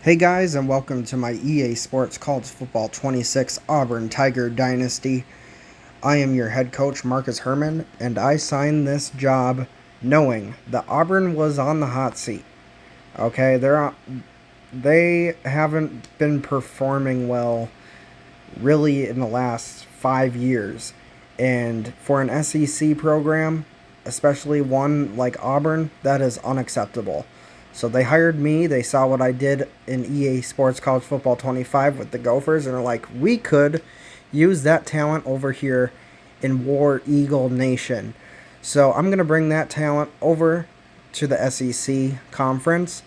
Hey guys, and welcome to my EA Sports College Football 26 Auburn Tiger Dynasty. I am your head coach, Marcus Herman, and I signed this job knowing that Auburn was on the hot seat. Okay, they haven't been performing well really in the last 5 years. And for an SEC program, especially one like Auburn, that is unacceptable. So they hired me. They saw what I did in EA Sports College Football 25 with the Gophers, and are like, we could use that talent over here in War Eagle Nation. So I'm going to bring that talent over to the SEC conference,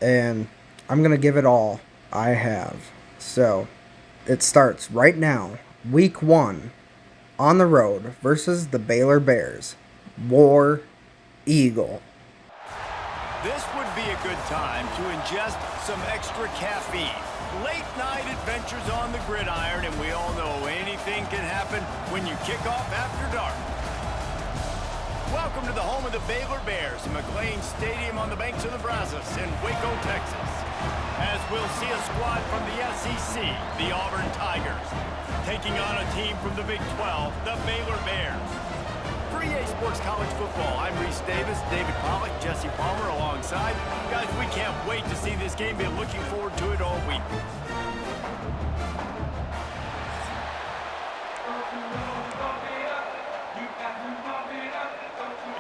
and I'm going to give it all I have. So it starts right now, week 1, on the road versus the Baylor Bears. War Eagle. This would be a good time to ingest some extra caffeine. Late night adventures on the gridiron, and we all know anything can happen when you kick off after dark. Welcome to the home of the Baylor Bears, McLean Stadium on the banks of the Brazos in Waco, Texas. As we'll see a squad from the SEC, the Auburn Tigers, taking on a team from the Big 12, the Baylor Bears. For EA Sports College Football, I'm Reese Davis, David Pollock, Jesse Palmer alongside. Guys, we can't wait to see this game. Been looking forward to it all week.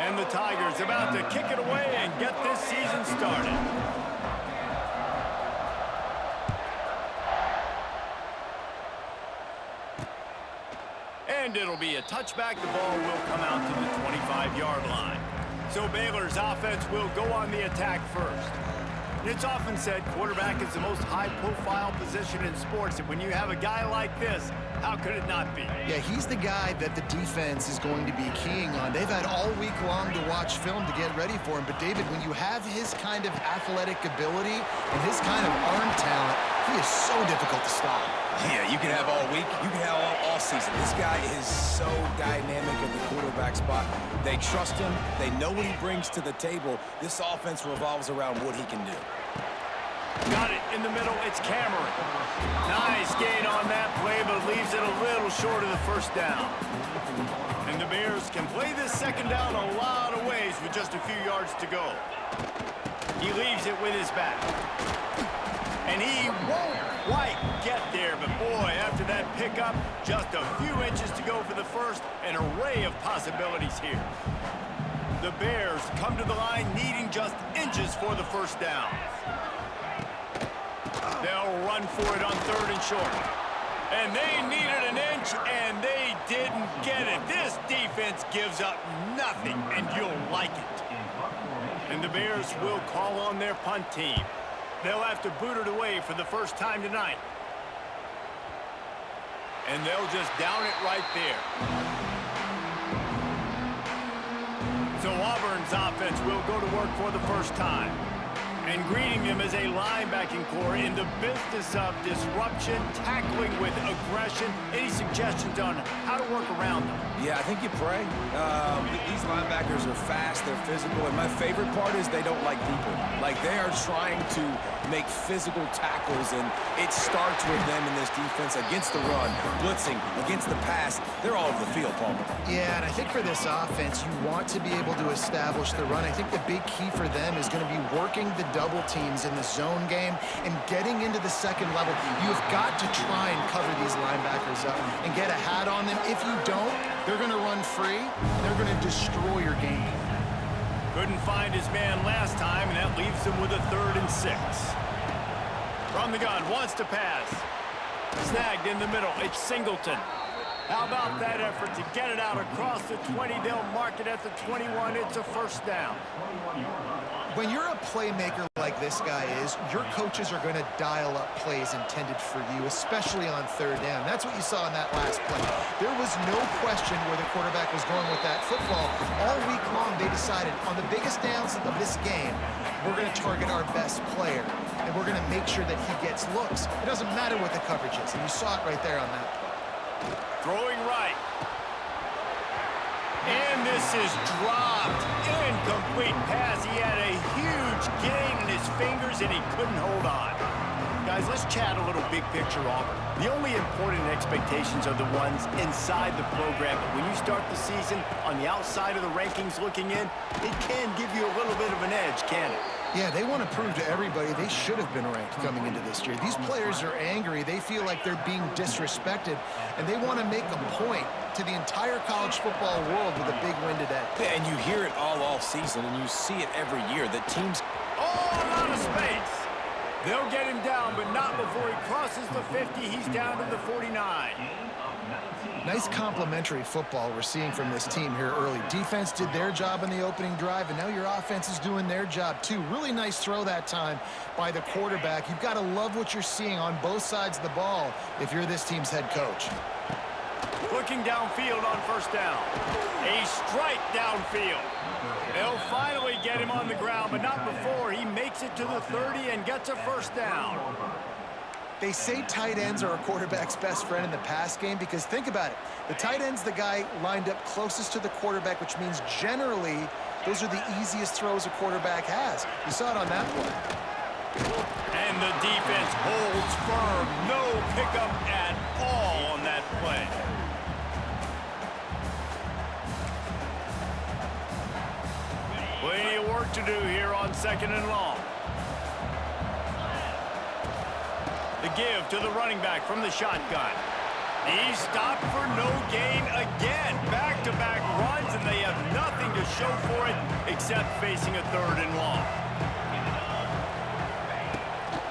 And the Tigers about to kick it away and get this season started. And it'll be a touchback. The ball will come out to the 25-yard line. So Baylor's offense will go on the attack first. And it's often said quarterback is the most high-profile position in sports. And when you have a guy like this, how could it not be? Yeah, he's the guy that the defense is going to be keying on. They've had all week long to watch film to get ready for him. But, David, when you have his kind of athletic ability and his kind of arm talent, he is so difficult to stop. Yeah, you can have all week. You can have all season. This guy is so dynamic at the quarterback spot. They trust him. They know what he brings to the table. This offense revolves around what he can do. Got it in the middle. It's Cameron. Nice gain on that play, but leaves it a little short of the first down. And the Bears can play this second down a lot of ways with just a few yards to go. He leaves it with his back. And he won't quite get there, but boy, after that pickup, just a few inches to go for the first. An array of possibilities here. The Bears come to the line needing just inches for the first down. They'll run for it on 3rd and short. And they needed an inch, and they didn't get it. This defense gives up nothing, and you'll like it. And the Bears will call on their punt team. They'll have to boot it away for the first time tonight. And they'll just down it right there. So Auburn's offense will go to work for the first time. And greeting them as a linebacking core in the business of disruption, tackling with aggression. Any suggestions on how to work around them? Yeah, I think you pray. These linebackers are fast, they're physical, and my favorite part is they don't like people. Like, they are trying to make physical tackles, and it starts with them in this defense against the run, blitzing, against the pass. They're all over the field, Palmer. Yeah, and I think for this offense, you want to be able to establish the run. I think the big key for them is going to be working the double teams in the zone game and getting into the second level. You've got to try and cover these linebackers up and get a hat on them. If you don't, they're going to run free, and they're going to destroy your game. Couldn't find his man last time, and that leaves him with a 3rd and 6. From the gun, wants to pass. Snagged in the middle, it's Singleton. How about that effort to get it out across the 20? They'll mark it at the 21. It's a first down. When you're a playmaker like this guy is, your coaches are going to dial up plays intended for you, especially on 3rd down. That's what you saw in that last play. There was no question where the quarterback was going with that football. All week long, they decided on the biggest downs of this game, we're going to target our best player, and we're going to make sure that he gets looks. It doesn't matter what the coverage is, and you saw it right there on that play. Throwing right. And this is dropped. Incomplete pass. He had a huge gain in his fingers, and he couldn't hold on. Guys, let's chat a little big picture Auburn. The only important expectations are the ones inside the program. But when you start the season on the outside of the rankings looking in, it can give you a little bit of an edge, can it? Yeah, they want to prove to everybody they should have been ranked coming into this year. These players are angry. They feel like they're being disrespected, and they want to make a point to the entire college football world with a big win today. Yeah, and you hear it all season, and you see it every year. The teams... Oh, out of space. They'll get him down, but not before he crosses the 50. He's down to the 49. Nice complimentary football we're seeing from this team here early. Defense did their job in the opening drive, and now your offense is doing their job too. Really nice throw that time by the quarterback. You've got to love what you're seeing on both sides of the ball if you're this team's head coach. Looking downfield on first down. A strike downfield. They'll finally get him on the ground, but not before he makes it to the 30 and gets a first down. They say tight ends are a quarterback's best friend in the pass game because think about it. The tight end's the guy lined up closest to the quarterback, which means generally those are the easiest throws a quarterback has. You saw it on that play. And the defense holds firm. No pickup at all on that play. Plenty of work to do here on 2nd and long. The give to the running back from the shotgun. He's stopped for no gain again. Back-to-back runs, and they have nothing to show for it except facing a 3rd and long.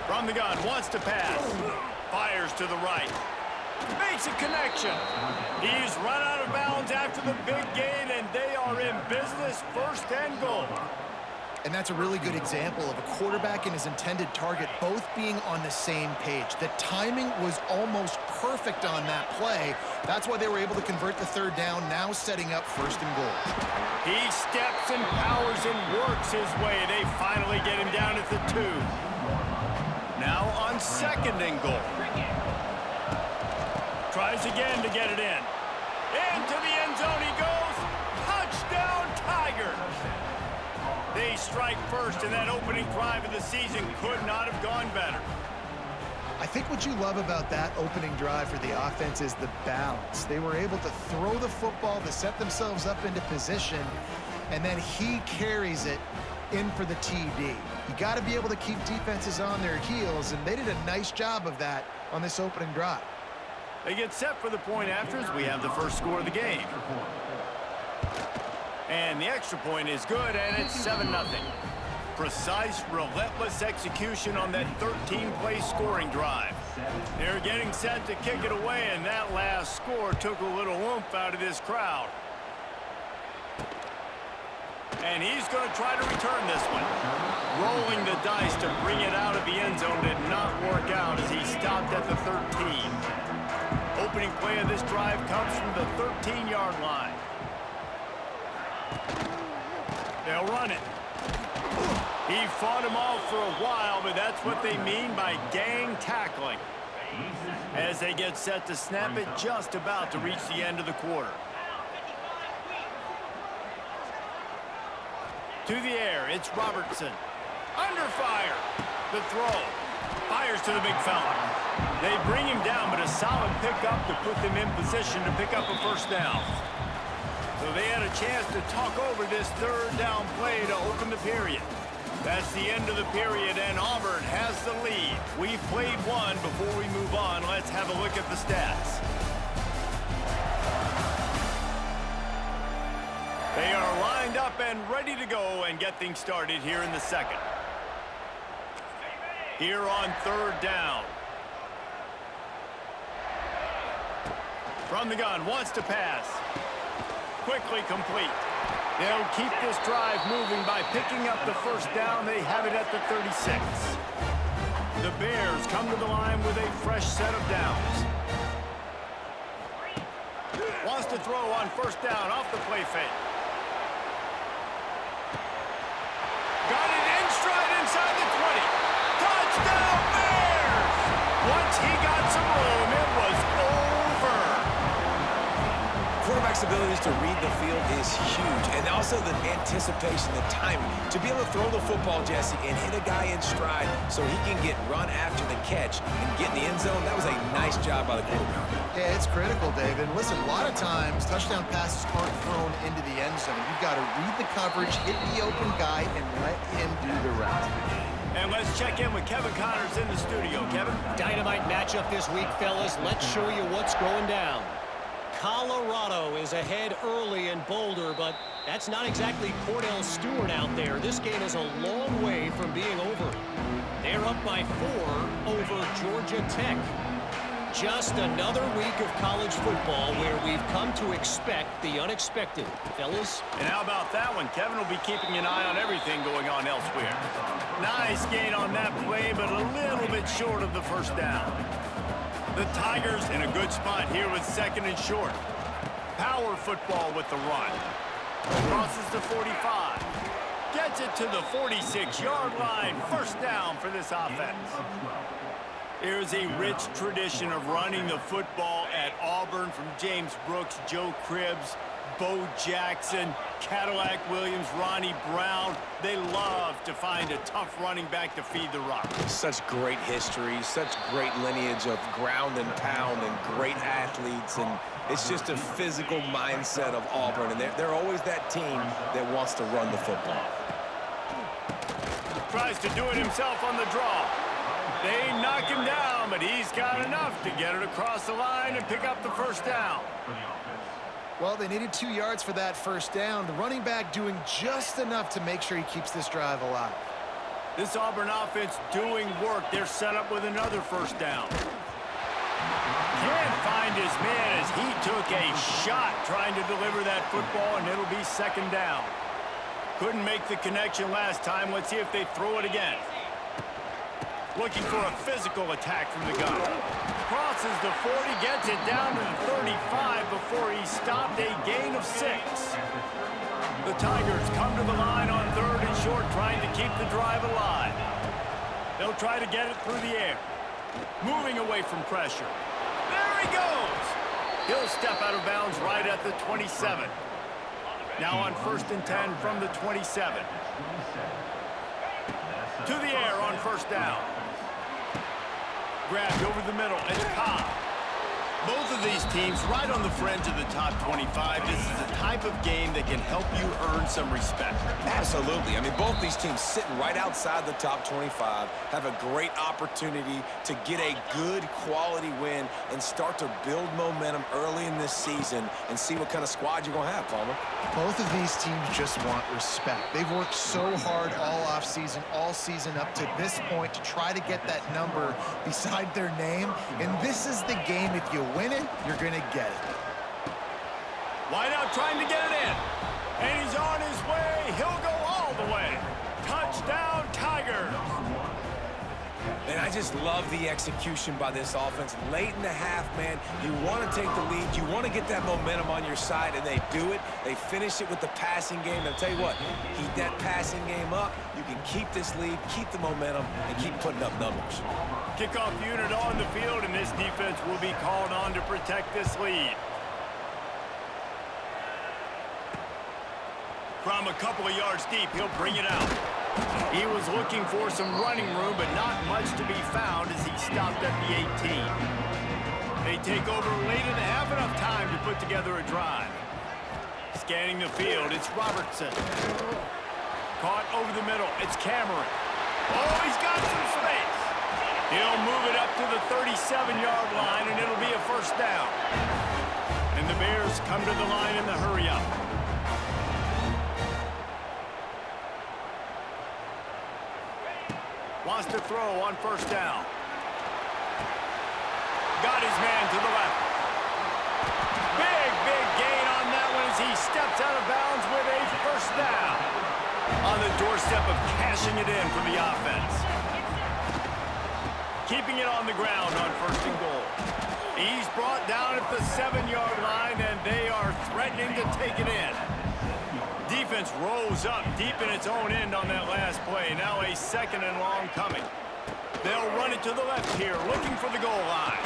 From the gun, wants to pass. Fires to the right. Makes a connection. He's run out of bounds after the big gain, and they are in business, 1st and goal. And that's a really good example of a quarterback and his intended target both being on the same page. The timing was almost perfect on that play. That's why they were able to convert the 3rd down, now setting up 1st and goal. He steps and powers and works his way. They finally get him down at the 2. Now on 2nd and goal. Tries again to get it in. Into the end zone he goes. Touchdown, Tigers! They strike first, and that opening drive of the season could not have gone better. I think what you love about that opening drive for the offense is the balance. They were able to throw the football to set themselves up into position, and then he carries it in for the TD. You got to be able to keep defenses on their heels, and they did a nice job of that on this opening drive. They get set for the point after as we have the first score of the game. And the extra point is good, and it's 7-0. Precise, relentless execution on that 13-play scoring drive. They're getting set to kick it away, and that last score took a little oomph out of this crowd. And he's going to try to return this one. Rolling the dice to bring it out of the end zone did not work out as he stopped at the 13. Opening play of this drive comes from the 13-yard line. They'll run it. He fought him off for a while, but that's what they mean by gang tackling. As they get set to snap it, just about to reach the end of the quarter. To the air, it's Robertson. Under fire. The throw. Fires to the big fella. They bring him down, but a solid pickup to put them in position to pick up a 1st down. So they had a chance to talk over this 3rd down play to open the period. That's the end of the period, and Auburn has the lead. We've played one. Before we move on, let's have a look at the stats. They are lined up and ready to go and get things started here in the 2nd. Here on 3rd down. From the gun, wants to pass. Quickly complete. They'll keep this drive moving by picking up the 1st down. They have it at the 36. The Bears come to the line with a fresh set of downs. Wants to throw on 1st down off the play fake. Got it in stride inside the 20. Touchdown Bears! Once he got some room, it was over. Quarterback's abilities to read the field is huge. And also the anticipation, the timing. To be able to throw the football, Jesse, and hit a guy in stride so he can get run after the catch and get in the end zone, that was a nice job by the quarterback. Yeah, it's critical, David. Listen, a lot of times touchdown passes aren't thrown into the end zone. You've got to read the coverage, hit the open guy, and let him do the rest. And let's check in with Kevin Connors in the studio. Kevin? Dynamite matchup this week, fellas. Let's show you what's going down. Colorado is ahead early in Boulder, but that's not exactly Cordell Stewart out there. This game is a long way from being over. They're up by 4 over Georgia Tech. Just another week of college football where we've come to expect the unexpected. Fellas? And how about that one? Kevin will be keeping an eye on everything going on elsewhere. Nice gain on that play, but a little bit short of the first down. The Tigers in a good spot here with 2nd and short. Power football with the run. Crosses the 45. Gets it to the 46-yard line. First down for this offense. There's a rich tradition of running the football at Auburn from James Brooks, Joe Cribbs, Bo Jackson, Cadillac Williams, Ronnie Brown. They love to find a tough running back to feed the rock. Such great history, such great lineage of ground and pound and great athletes, and it's just a physical mindset of Auburn, and they're always that team that wants to run the football. Tries to do it himself on the draw. They knock him down, but he's got enough to get it across the line and pick up the first down. Well, they needed 2 yards for that first down. The running back doing just enough to make sure he keeps this drive alive. This Auburn offense doing work. They're set up with another first down. Can't find his man as he took a shot trying to deliver that football, and it'll be 2nd down. Couldn't make the connection last time. Let's see if they throw it again. Looking for a physical attack from the gun. Crosses the 40, gets it down to the 35 before he stopped, a gain of 6. The Tigers come to the line on 3rd and short, trying to keep the drive alive. They'll try to get it through the air. Moving away from pressure. There he goes! He'll step out of bounds right at the 27. Now on 1st and 10 from the 27. To the air on first down. Grabbed over the middle. It's Cobb. Both of these teams right on the fringe of the top 25. This is the type of game that can help you earn some respect. Absolutely. I mean, both these teams sitting right outside the top 25 have a great opportunity to get a good quality win and start to build momentum early in this season and see what kind of squad you're going to have, Palmer. Both of these teams just want respect. They've worked so hard all season up to this point to try to get that number beside their name. And this is the game. If you win it, you're going to get it. Wideout trying to get it in. And he's on his way. He'll go all the way. Touchdown, Tigers. And I just love the execution by this offense. Late in the half, man, you want to take the lead. You want to get that momentum on your side, and they do it. They finish it with the passing game. I'll tell you what, keep that passing game up. You can keep this lead, keep the momentum, and keep putting up numbers. Kickoff unit on the field, and this defense will be called on to protect this lead. From a couple of yards deep, he'll bring it out. He was looking for some running room, but not much to be found as he stopped at the 18. They take over late in the half, enough time to put together a drive. Scanning the field, it's Robertson. Caught over the middle, it's Cameron. Oh, he's got some space. He'll move it up to the 37-yard line, and it'll be a first down. And the Bears come to the line in the hurry-up. Wants to throw on first down. Got his man to the left. Big gain on that one as he steps out of bounds with a first down. On the doorstep of cashing it in for the offense. Keeping it on the ground on 1st and goal. He's brought down at the 7-yard line, and they are threatening to take it in. Defense rose up deep in its own end on that last play. Now a 2nd and long coming. They'll run it to the left here, looking for the goal line.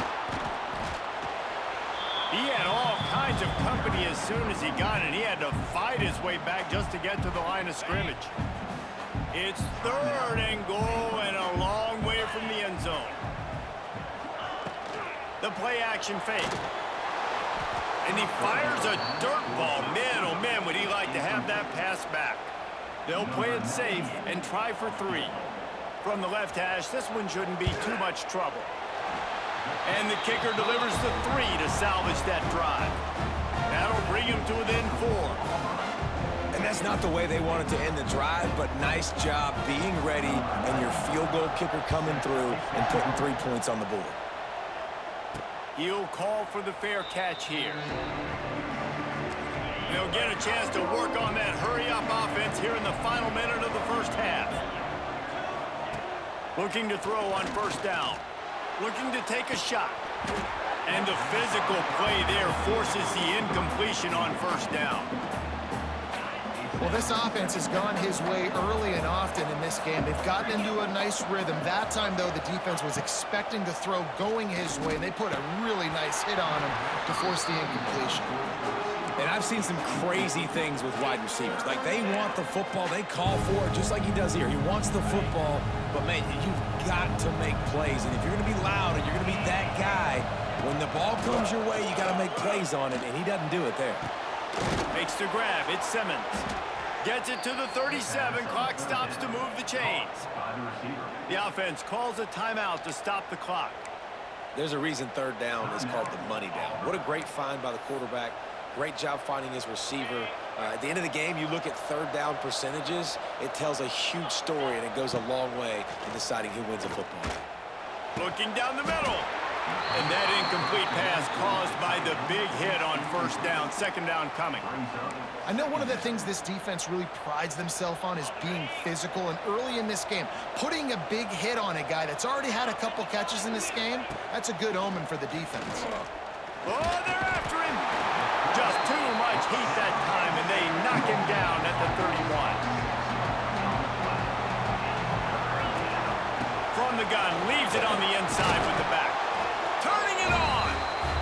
He had all kinds of company as soon as he got it. He had to fight his way back just to get to the line of scrimmage. It's 3rd and goal and a long way from the end zone. The play action fake. And he fires a dirt ball. Man, oh man, would he like to have that pass back. They'll play it safe and try for 3. From the left hash, this one shouldn't be too much trouble. And the kicker delivers the 3 to salvage that drive. That'll bring him to within 4. And that's not the way they wanted to end the drive, but nice job being ready and your field goal kicker coming through and putting 3 points on the board. He'll call for the fair catch here. They'll get a chance to work on that hurry-up offense here in the final minute of the first half. Looking to throw on 1st down. Looking to take a shot. And the physical play there forces the incompletion on 1st down. Well, this offense has gone his way early and often in this game. They've gotten into a nice rhythm. That time, though, the defense was expecting the throw going his way. They put a really nice hit on him to force the incompletion. And I've seen some crazy things with wide receivers. Like, they want the football. They call for it just like he does here. He wants the football. But, man, you've got to make plays. And if you're going to be loud and you're going to be that guy, when the ball comes your way, you got to make plays on it. And he doesn't do it there. Makes the grab. It's Simmons. Gets it to the 37. Clock stops to move the chains. The offense calls a timeout to stop the clock. There's a reason 3rd down is called the money down. What a great find by the quarterback. Great job finding his receiver. At the end of the game, you look at 3rd down percentages. It tells a huge story, and it goes a long way in deciding who wins a football game. Looking down the middle. And that incomplete pass caused by the big hit on 1st down. 2nd down coming. I know one of the things this defense really prides themselves on is being physical, and early in this game, putting a big hit on a guy that's already had a couple catches in this game, that's a good omen for the defense. Oh, they're after him. Just too much heat that time, and they knock him down at the 31. From the gun, leaves it on the inside with the back. Turning it on.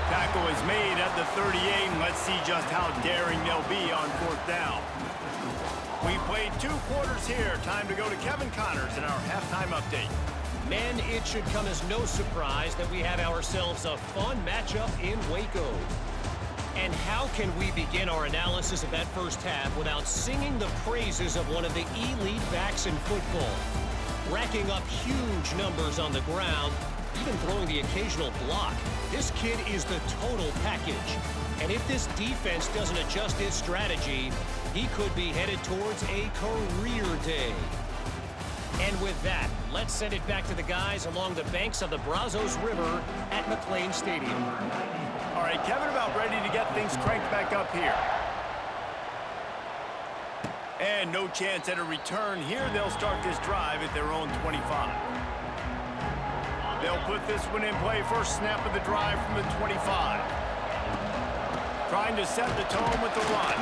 Tackle is made at the 38, and let's see just how daring they'll be on 4th down. We played 2 quarters here. Time to go to Kevin Connors in our halftime update. Men, it should come as no surprise that we have ourselves a fun matchup in Waco. And how can we begin our analysis of that first half without singing the praises of one of the elite backs in football? Racking up huge numbers on the ground, even throwing the occasional block. This kid is the total package. And if this defense doesn't adjust its strategy, he could be headed towards a career day. And with that, let's send it back to the guys along the banks of the Brazos River at McLean Stadium. All right, Kevin about ready to get things cranked back up here. And no chance at a return here. They'll start this drive at their own 25. They'll put this one in play. First snap of the drive from the 25. Trying to set the tone with the run.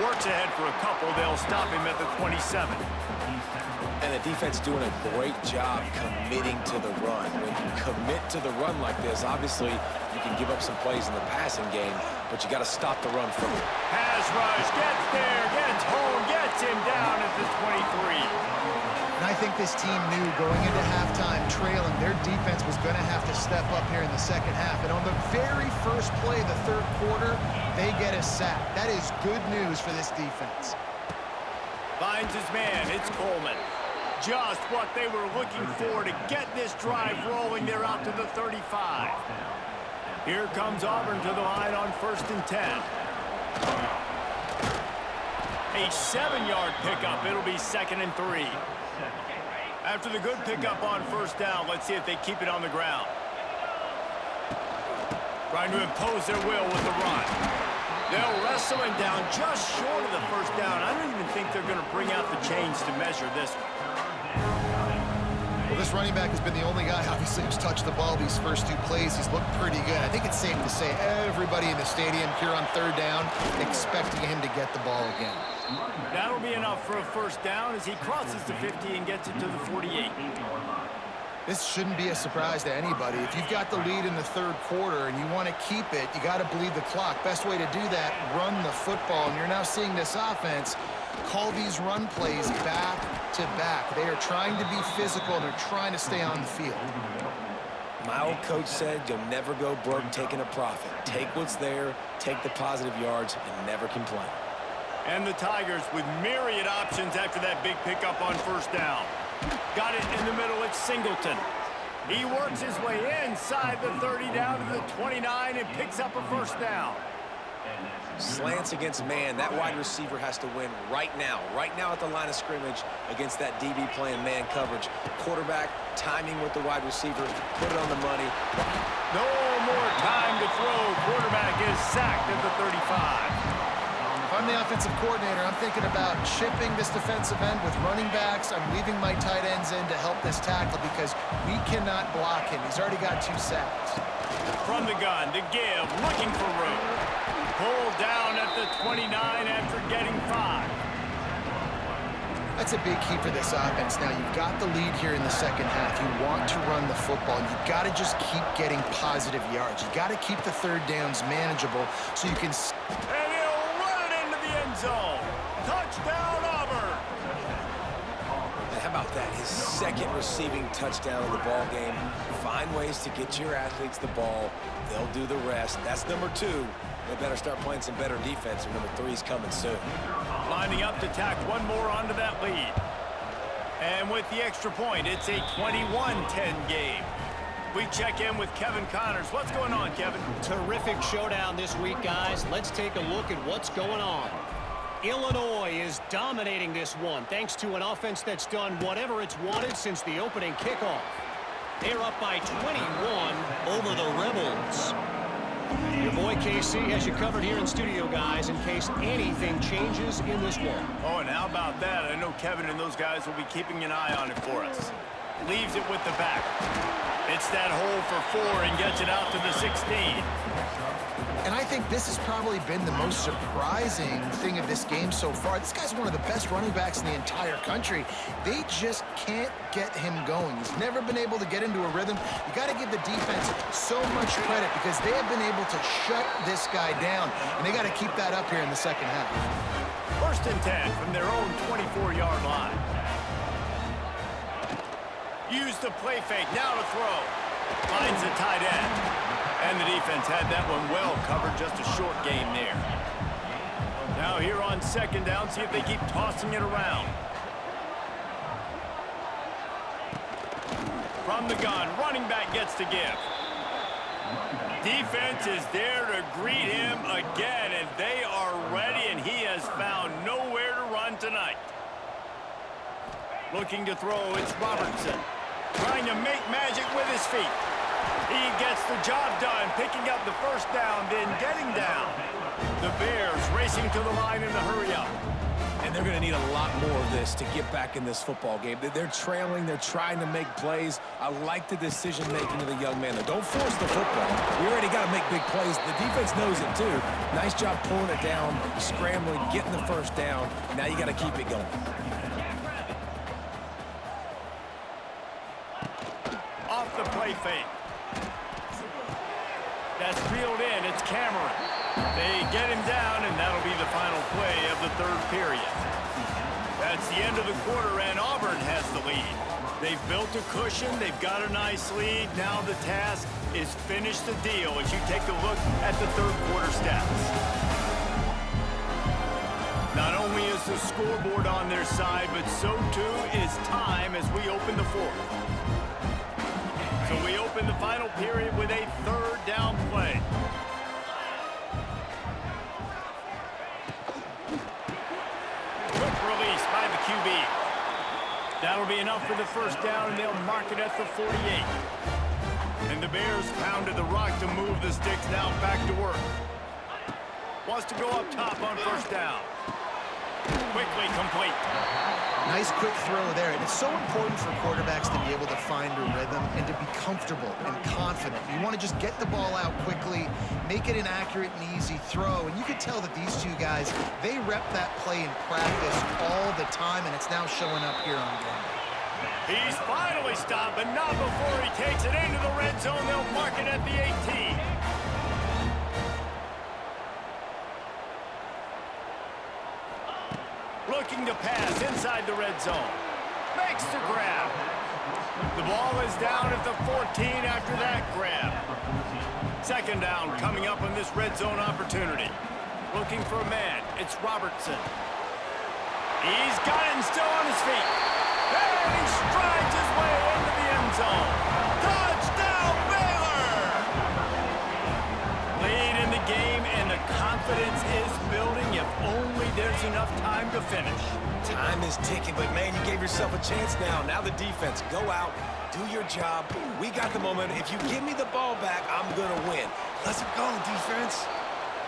Works ahead for a couple. They'll stop him at the 27. And the defense doing a great job committing to the run. When you commit to the run like this, obviously you can give up some plays in the passing game, but you got to stop the run from it. Pass rush, gets there, gets home, gets him down at the 23. And I think this team knew going into halftime trailing, their defense was going to have to step up here in the second half. And on the very first play of the 3rd quarter, they get a sack. That is good news for this defense. Finds his man, it's Coleman. Just what they were looking for to get this drive rolling. They're out to the 35. Here comes Auburn to the line on 1st and 10. A 7-yard pickup. It'll be 2nd and 3. After the good pickup on 1st down, let's see if they keep it on the ground. Trying to impose their will with the run. They'll wrestle him down just short of the 1st down. I don't even think they're going to bring out the chains to measure this one. Well, this running back has been the only guy, obviously, who's touched the ball these first 2 plays. He's looked pretty good. I think it's safe to say everybody in the stadium here on 3rd down expecting him to get the ball again. That'll be enough for a 1st down as he crosses the 50 and gets it to the 48. This shouldn't be a surprise to anybody. If you've got the lead in the third quarter and you want to keep it, you got to bleed the clock. Best way to do that, run the football. And you're now seeing this offense call these run plays back to back. They are trying to be physical, and they're trying to stay on the field. My old coach said you'll never go broke taking a profit. Take what's there, take the positive yards, and never complain. And the Tigers with myriad options after that big pickup on first down. Got it in the middle, it's Singleton. He works his way inside the 30 down to the 29 and picks up a first down. Slants against man. That wide receiver has to win right now at the line of scrimmage against that DB playing man coverage. Quarterback, timing with the wide receiver, put it on the money. No more time to throw. Quarterback is sacked at the 35. If I'm the offensive coordinator, I'm thinking about chipping this defensive end with running backs. I'm leaving my tight ends in to help this tackle because we cannot block him. He's already got 2 sacks. From the gun to give, looking for room. Pulled down at the 29 after getting 5. That's a big key for this offense. Now, you've got the lead here in the second half. You want to run the football. You've got to just keep getting positive yards. You've got to keep the third downs manageable so you can... And he'll run it into the end zone. Touchdown, Auburn. And how about that? His second receiving touchdown of the ball game. Find ways to get your athletes the ball. They'll do the rest. That's number 2. They better start playing some better defense, or number 3's coming soon. Lining up to tack one more onto that lead. And with the extra point, it's a 21-10 game. We check in with Kevin Connors. What's going on, Kevin? Terrific showdown this week, guys. Let's take a look at what's going on. Illinois is dominating this one thanks to an offense that's done whatever it's wanted since the opening kickoff. They're up by 21 over the Rebels. Your boy KC has you covered here in studio, guys, in case anything changes in this one. Oh, and how about that? I know Kevin and those guys will be keeping an eye on it for us. Leaves it with the back. It's that hole for 4 and gets it out to the 16. And I think this has probably been the most surprising thing of this game so far. This guy's one of the best running backs in the entire country. They just can't get him going. He's never been able to get into a rhythm. You got to give the defense so much credit because they have been able to shut this guy down, and they got to keep that up here in the second half. 1st and 10 from their own 24-yard line. Use the play fake, now to throw. Finds the tight end. And the defense had that one well covered, just a short game there. Now here on 2nd down, see if they keep tossing it around. From the gun, running back gets to give. Defense is there to greet him again, and they are ready, and he has found nowhere to run tonight. Looking to throw, it's Robertson. Trying to make magic with his feet. He gets the job done, picking up the first down, then getting down. The Bears racing to the line in the hurry-up. And they're going to need a lot more of this to get back in this football game. They're trailing. They're trying to make plays. I like the decision-making of the young man. Don't force the football. We already got to make big plays. The defense knows it, too. Nice job pulling it down, scrambling, getting the first down. Now you got to keep it going. Off the play fake. That's reeled in. It's Cameron. They get him down, and that'll be the final play of the 3rd period. That's the end of the quarter, and Auburn has the lead. They've built a cushion. They've got a nice lead. Now the task is finish the deal as you take a look at the 3rd quarter stats. Not only is the scoreboard on their side, but so too is time as we open the 4th. So we open the final period with a 3rd down play. Quick release by the QB. That'll be enough for the first down, and they'll mark it at the 48. And the Bears pounded the rock to move the sticks, now back to work. Wants to go up top on first down. Quickly complete. Nice quick throw there. And it's so important for quarterbacks to be able to find a rhythm and to be comfortable and confident. You want to just get the ball out quickly, make it an accurate and easy throw. And you can tell that these 2 guys, they rep that play in practice all the time, and it's now showing up here on game. He's finally stopped, but not before he takes it into the red zone. They'll mark it at the 18. Looking to pass inside the red zone. Makes the grab. The ball is down at the 14 after that grab. Second down coming up on this red zone opportunity. Looking for a man. It's Robertson. He's got it and still on his feet. And he strides his way into the end zone. Touchdown, Baylor! Lead in the game, and the confidence is building if only there's enough time to finish. Time is ticking, but, man, you gave yourself a chance now. Now the defense, go out, do your job. We got the momentum. If you give me the ball back, I'm going to win. Let's go, defense.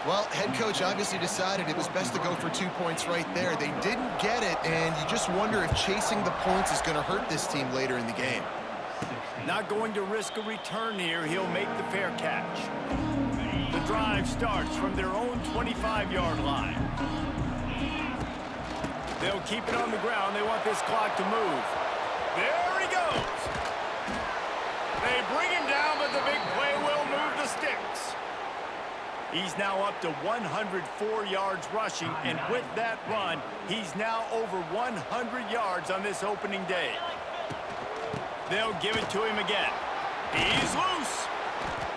Well, head coach obviously decided it was best to go for 2 points right there. They didn't get it, and you just wonder if chasing the points is going to hurt this team later in the game. Not going to risk a return here. He'll make the fair catch. The drive starts from their own 25-yard line. They'll keep it on the ground. They want this clock to move. There he goes. They bring him down, but the big play will move the sticks. He's now up to 104 yards rushing, and with that run, he's now over 100 yards on this opening day. They'll give it to him again. He's loose.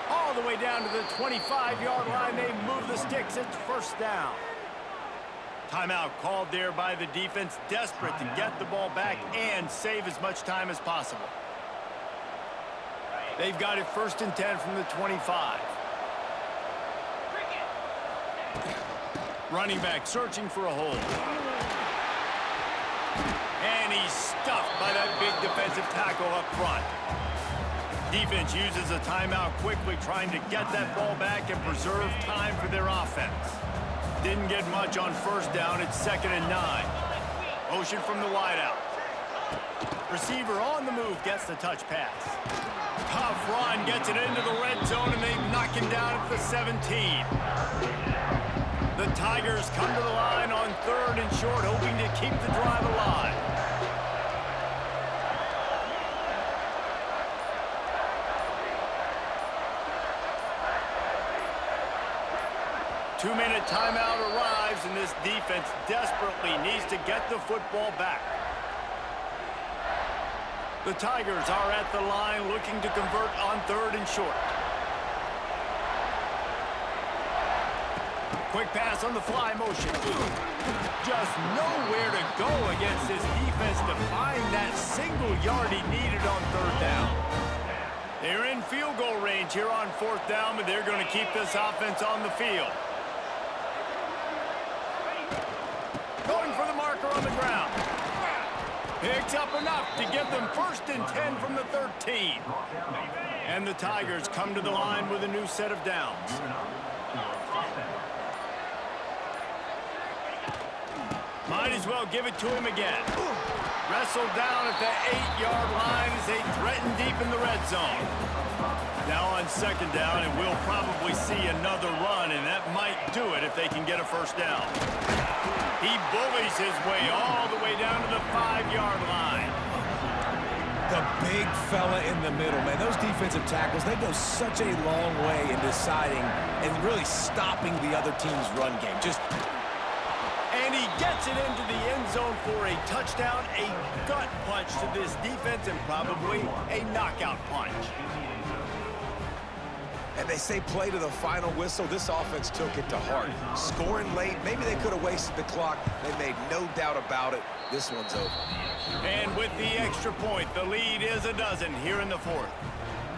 All the way down to the 25-yard line. They move the sticks. It's first down. Timeout called there by the defense, desperate to get the ball back and save as much time as possible. They've got it 1st and 10 from the 25. Running back searching for a hole. And he's stuffed by that big defensive tackle up front. Defense uses a timeout quickly, trying to get that ball back and preserve time for their offense. Didn't get much on first down. It's 2nd and 9. Motion from the wideout. Receiver on the move gets the touch pass. Tough run, gets it into the red zone, and they knock him down at the 17. The Tigers come to the line on 3rd and short, hoping to keep the drive alive. Two-minute timeout arrives, and this defense desperately needs to get the football back. The Tigers are at the line looking to convert on 3rd and short. Quick pass on the fly motion. Just nowhere to go against this defense to find that single yard he needed on 3rd down. They're in field goal range here on 4th down, but they're going to keep this offense on the field. Going for the marker on the ground. Picks up enough to give them 1st and 10 from the 13. And the Tigers come to the line with a new set of downs. Might as well give it to him again. Wrestled down at the 8-yard line as they threaten deep in the red zone. Now on 2nd down, and we'll probably see another run, and that might do it if they can get a 1st down. He bullies his way all the way down to the 5-yard line. The big fella in the middle, man. Those defensive tackles, they go such a long way in deciding and really stopping the other team's run game. And he gets it into the end zone for a touchdown, a gut punch to this defense, and probably a knockout punch. And they say play to the final whistle. This offense took it to heart. Scoring late, maybe they could have wasted the clock. They made no doubt about it. This one's over. And with the extra point, the lead is a dozen here in the 4th.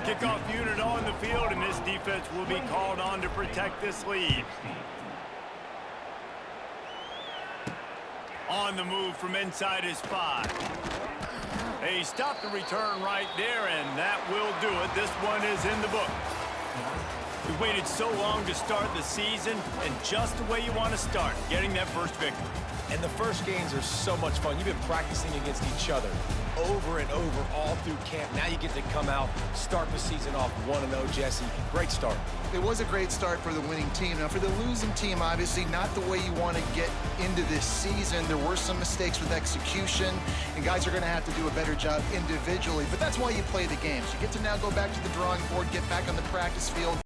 Kickoff unit on the field, and this defense will be called on to protect this lead. On the move from inside his 5. They stop the return right there, and that will do it. This one is in the book. We waited so long to start the season, and just the way you want to start, getting that first victory. And the first games are so much fun. You've been practicing against each other over and over all through camp. Now you get to come out, start the season off 1-0, Jesse. Great start. It was a great start for the winning team. Now, for the losing team, obviously not the way you want to get into this season. There were some mistakes with execution, and guys are going to have to do a better job individually. But that's why you play the games. You get to now go back to the drawing board, get back on the practice field.